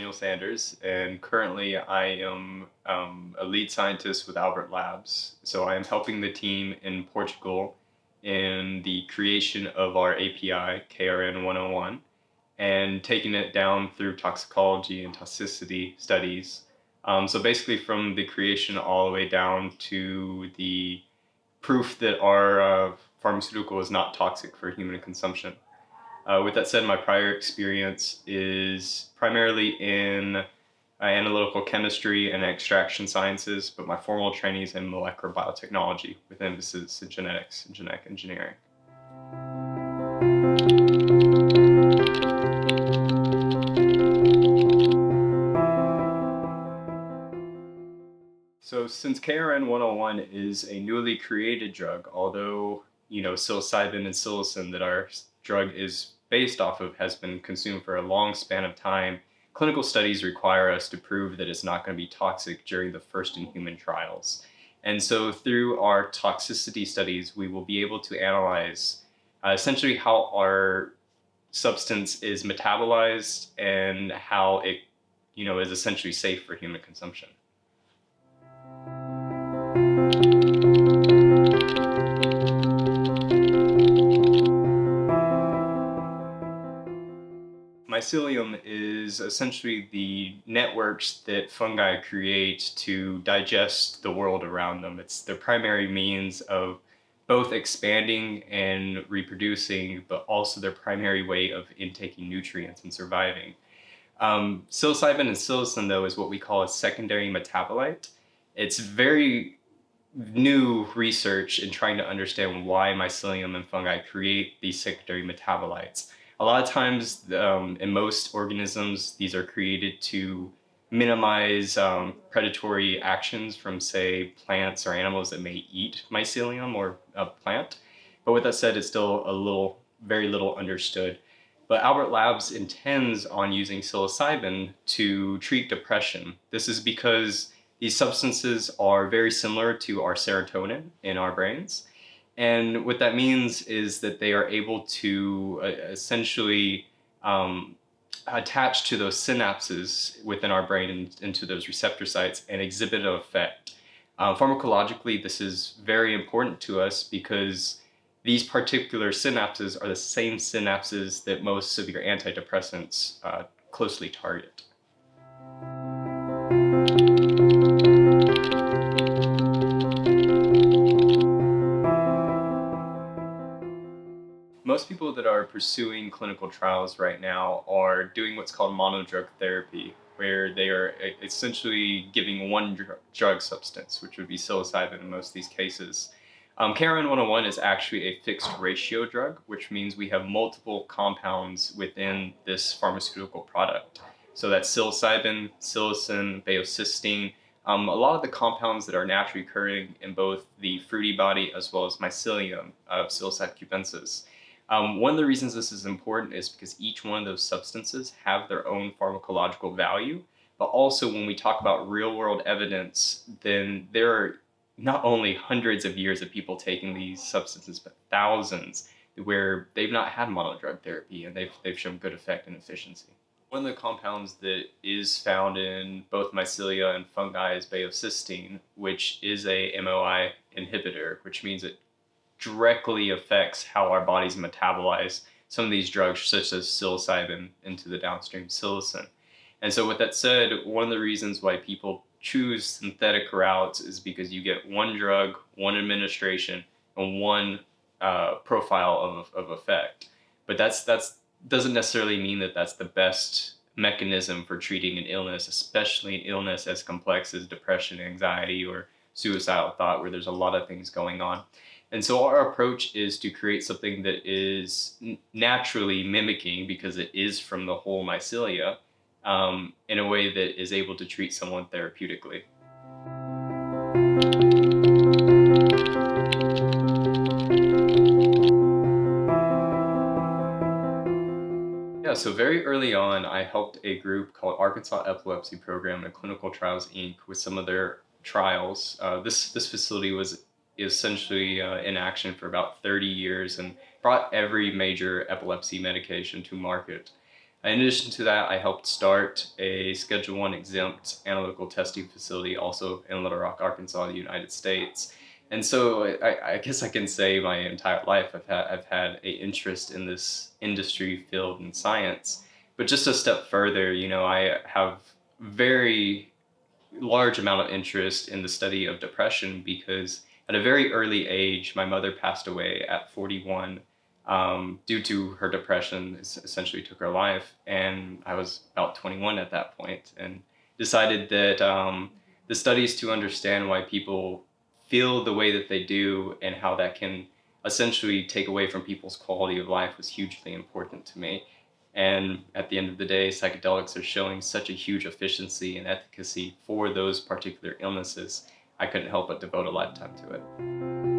Daniel Sanders, and currently I am a lead scientist with Albert Labs. So I am helping the team in Portugal in the creation of our API, KRN-101, and taking it down through toxicology and toxicity studies. So basically from the creation all the way down to the proof that our pharmaceutical is not toxic for human consumption. With that said, my prior experience is primarily in analytical chemistry and extraction sciences, but my formal training is in molecular biotechnology with emphasis in genetics and genetic engineering. So since KRN-101 is a newly created drug, although psilocybin and psilocin that our drug is based off of has been consumed for a long span of time, clinical studies require us to prove that it's not going to be toxic during the first in human trials. And so through our toxicity studies, we will be able to analyze essentially how our substance is metabolized and how it is essentially safe for human consumption. Mycelium is essentially the networks that fungi create to digest the world around them. It's their primary means of both expanding and reproducing, but also their primary way of intaking nutrients and surviving. Psilocybin and psilocin, though, is what we call a secondary metabolite. It's very new research in trying to understand why mycelium and fungi create these secondary metabolites. A lot of times, in most organisms, these are created to minimize predatory actions from, say, plants or animals that may eat mycelium or a plant. But with that said, it's still very little understood. But Albert Labs intends on using psilocybin to treat depression. This is because these substances are very similar to our serotonin in our brains. And what that means is that they are able to essentially attach to those synapses within our brain and into those receptor sites and exhibit an effect. Pharmacologically, this is very important to us because these particular synapses are the same synapses that most severe antidepressants closely target. Most people that are pursuing clinical trials right now are doing what's called monodrug therapy, where they are essentially giving one drug substance, which would be psilocybin in most of these cases. KRN-101 is actually a fixed ratio drug, which means we have multiple compounds within this pharmaceutical product. So that's psilocybin, psilocin, baeocystin, a lot of the compounds that are naturally occurring in both the fruity body as well as mycelium of Psilocybe cubensis. One of the reasons this is important is because each one of those substances have their own pharmacological value, but also when we talk about real-world evidence, then there are not only hundreds of years of people taking these substances, but thousands where they've not had monodrug therapy and they've shown good effect and efficiency. One of the compounds that is found in both mycelia and fungi is baeocystin, which is a MOI inhibitor, which means it directly affects how our bodies metabolize some of these drugs, such as psilocybin, into the downstream psilocin. And so with that said, one of the reasons why people choose synthetic routes is because you get one drug, one administration, and one profile of effect. But that's doesn't necessarily mean that that's the best mechanism for treating an illness, especially an illness as complex as depression, anxiety, or suicidal thought, where there's a lot of things going on. And so our approach is to create something that is naturally mimicking, because it is from the whole mycelia, in a way that is able to treat someone therapeutically. Yeah, so very early on, I helped a group called Arkansas Epilepsy Program and Clinical Trials, Inc. with some of their trials. This facility was essentially in action for about 30 years and brought every major epilepsy medication to market. In addition to that, I helped start a Schedule 1 exempt analytical testing facility also in Little Rock, Arkansas, the United States. And so I guess I can say my entire life I've had a interest in this industry, field, and science. But just a step further, I have very large amount of interest in the study of depression because at a very early age, my mother passed away at 41 due to her depression, essentially took her life. And I was about 21 at that point and decided that the studies to understand why people feel the way that they do and how that can essentially take away from people's quality of life was hugely important to me. And at the end of the day, psychedelics are showing such a huge efficiency and efficacy for those particular illnesses. I couldn't help but devote a lifetime to it.